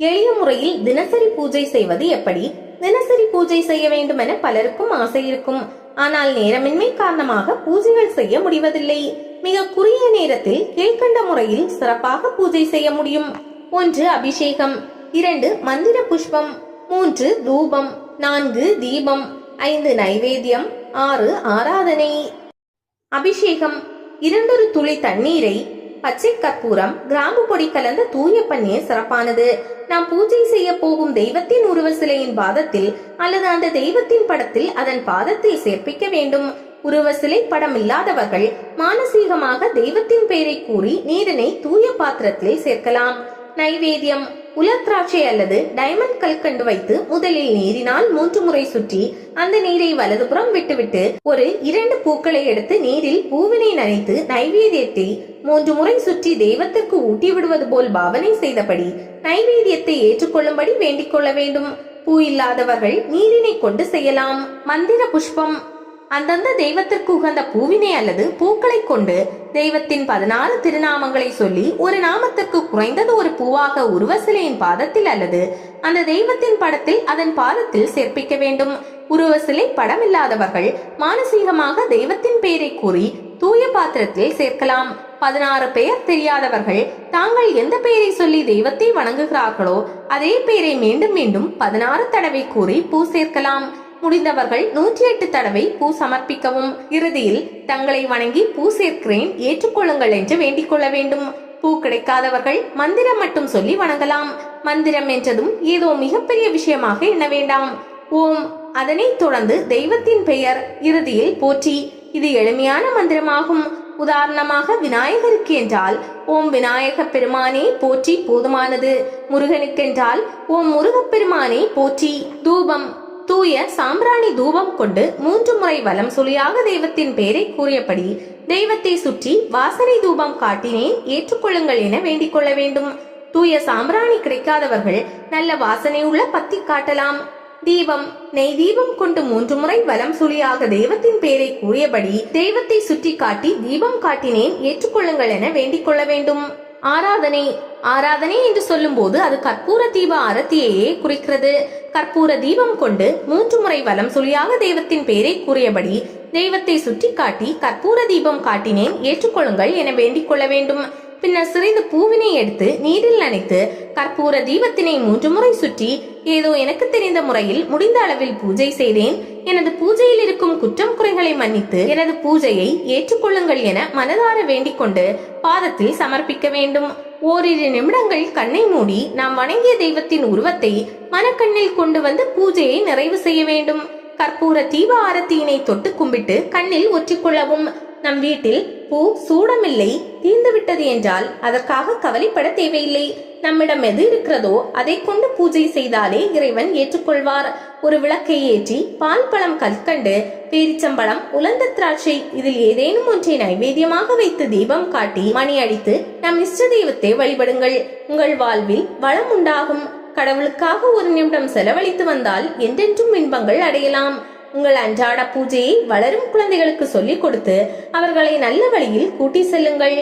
எளிய முறையில் தினசரி பூஜை செய்வது எப்படி? தினசரி பூஜை செய்ய வேண்டும் என பலருக்கும் ஆசை இருக்கும். ஆனால் நேரமின்மை காரணமாக பூஜைகள் செய்ய முடிவதில்லை. மிக குறுகிய நேரத்தில் கீழ்கண்ட முறையில் சிறப்பாக பூஜை செய்ய முடியும். 1. அபிஷேகம். 2. மந்திர புஷ்பம். 3. தூபம். 4. தீபம். 5. நைவேத்தியம். 6. ஆராதனை. அபிஷேகம். 2 துளி தண்ணீரை பச்சை கற்பூரம், கிராம்பு பொடி கலந்த தூய பன்னீர் சிறப்பானது. நாம் பூஜை செய்ய போகும் தெய்வத்தின் உருவ சிலையின் பாதத்தில் அல்லது அந்த தெய்வத்தின் படத்தில் அதன் பாதத்தில் சேர்ப்பிக்க வேண்டும். உருவ சிலை படம் இல்லாதவர்கள் மானசீகமாக தெய்வத்தின் பெயரை கூறி நீரினை தூய பாத்திரத்தில் சேர்க்கலாம். நைவேத்தியம். உலர் திராட்சை அல்லது டைமண்ட் கல்கண்டு வைத்து முதலில் நீரினால் 3 முறை சுற்றி அந்த நீரை வலதுபுறம் விட்டுவிட்டு ஒரு 2 பூக்களை எடுத்து நீரில் பூவினை நனைத்து நைவேத்தியத்தை 3 முறை சுற்றி தெய்வத்திற்கு ஊட்டி விடுவது போல் பாவனை செய்தபடி நைவேத்தியத்தை ஏற்றுக்கொள்ளும்படி வேண்டிக் கொள்ள வேண்டும். பூ இல்லாதவர்கள் நீரினை கொண்டு செய்யலாம். மந்திர புஷ்பம். அந்தந்த தெய்வத்திற்கு உகந்த பூவினை அல்லது பூக்களை கொண்டு தெய்வத்தின் 16 திருநாமங்களை சொல்லி ஒரு நாமத்திற்கு குறைந்தது ஒரு பூவாக உருவ சிலையின் பாதத்தில் அல்லது அந்த தெய்வத்தின் படத்தில் அதன் பாதத்தில் சேர்ப்பிக்க வேண்டும். உருவ சிலை படம் இல்லாதவர்கள் மானசீகமாக தெய்வத்தின் பெயரை கூறி தூய பாத்திரத்தில் சேர்க்கலாம். 16 பெயர் தெரியாதவர்கள் தாங்கள் எந்த பெயரை சொல்லி தெய்வத்தை வணங்குகிறார்களோ அதே பெயரை மீண்டும் மீண்டும் 16 தடவை கூறி பூ சேர்க்கலாம். முடிந்தவர்கள் 108 தடவை பூ சமர்ப்பிக்கவும். இறுதியில் தங்களை வணங்கி பூ சேர்க்கிறேன் ஏற்றுக்கொள்ளுங்கள் என்று வேண்டிக் கொள்ள வேண்டும். பூ கிடைக்காதவர்கள் மந்திரம் மட்டும் சொல்லி வணங்கலாம். மந்திரம் என்றதும் ஏதோ மிகப்பெரிய விஷயமாக எண்ண வேண்டாம். ஓம், அதனைத் தொடர்ந்து தெய்வத்தின் பெயர், இறுதியில் போற்றி. இது எளிமையான மந்திரமாகும். உதாரணமாக விநாயகருக்கு என்றால் ஓம் விநாயக பெருமானே போற்றி போதுமானது. முருகனுக்கென்றால் ஓம் முருகப்பெருமானே போற்றி. தூபம். தூய சாம்பிராணி தூபம் கொண்டு 3 முறை வலம் சுழியாக தெய்வத்தின் பெயரை கூறியபடி தெய்வத்தை சுற்றி வாசனை தூபம் காட்டினேன் ஏற்றுக்கொள்ளுங்கள் என வேண்டிக் கொள்ள வேண்டும். தூய சாம்பிராணி கிடைக்காதவர்கள் நல்ல வாசனை உள்ள பத்தி காட்டலாம். தீபம். நெய் தீபம் கொண்டு 3 முறை வலம் சுழியாக தெய்வத்தின் பெயரை கூறியபடி தெய்வத்தை சுற்றி காட்டி தீபம் காட்டினேன் ஏற்றுக்கொள்ளுங்கள் என வேண்டிக் கொள்ள வேண்டும். ஆராதனை. ஆராதனை என்று சொல்லும் போது அது கற்பூர தீப ஆரத்தியையே குறிக்கிறது. கற்பூர தீபம் கொண்டு 3 முறை வலம் சுழியாக தெய்வத்தின் பெயரை கூறியபடி தெய்வத்தை சுற்றி காட்டி கற்பூர தீபம் காட்டினேன் ஏற்றுக்கொள்ளுங்கள் என வேண்டிக் கொள்ள வேண்டும். பின்னர் சிறிது பூவினை எடுத்து நீரில் நனைத்து கற்பூர தீபத்தினை 3 முறை சுற்றி ஏதோ எனக்கு தெரிந்த முறையில் முடிந்த அளவில் பூஜை செய்தேன். எனது பூஜையில் இருக்கும் குற்றம் குறைகளை மன்னித்து எனது பூஜையை ஏற்றுக்கொள்ளுங்கள் என மனதார வேண்டிக் கொண்டு பாதத்தில் சமர்ப்பிக்க வேண்டும். ஓரிரு நிமிடங்கள் கண்ணை மூடி நாம் வணங்கிய தெய்வத்தின் உருவத்தை மனக்கண்ணில் கொண்டு வந்து பூஜையை நிறைவு செய்ய வேண்டும். கற்பூர தீப ஆரத்தியினை தொட்டு கும்பிட்டு கண்ணில் ஒற்றிக்கொள்ளவும். நம் வீட்டில் பூ சூடமில்லை, தீர்ந்துவிட்டது என்றால் அதற்காக கவலைப்பட தேவையில்லை. நம்மிடம் எது இருக்கிறதோ அதை கொண்டு பூஜை செய்தாலே இறைவன் ஏற்றுக்கொள்வார். ஒரு விளக்கை ஏற்றி பால், பழம், கற்கண்டு, பேரிச்சம்பழம், உலர்ந்த திராட்சை இதில் ஏதேனும் ஒன்றை நைவேத்தியமாக வைத்து தீபம் காட்டி மணி அடித்து நம் இஷ்ட தெய்வத்தை வழிபடுங்கள். உங்கள் வாழ்வில் வளம் உண்டாகும். கடவுளுக்காக ஒரு நிமிடம் செலவழித்து வந்தால் என்றென்றும் இன்பங்கள் அடையலாம். உங்கள் அன்றாட பூஜையை வளரும் குழந்தைகளுக்கு சொல்லிக் கொடுத்து அவர்களை நல்ல வழியில் கூட்டி செல்லுங்கள்.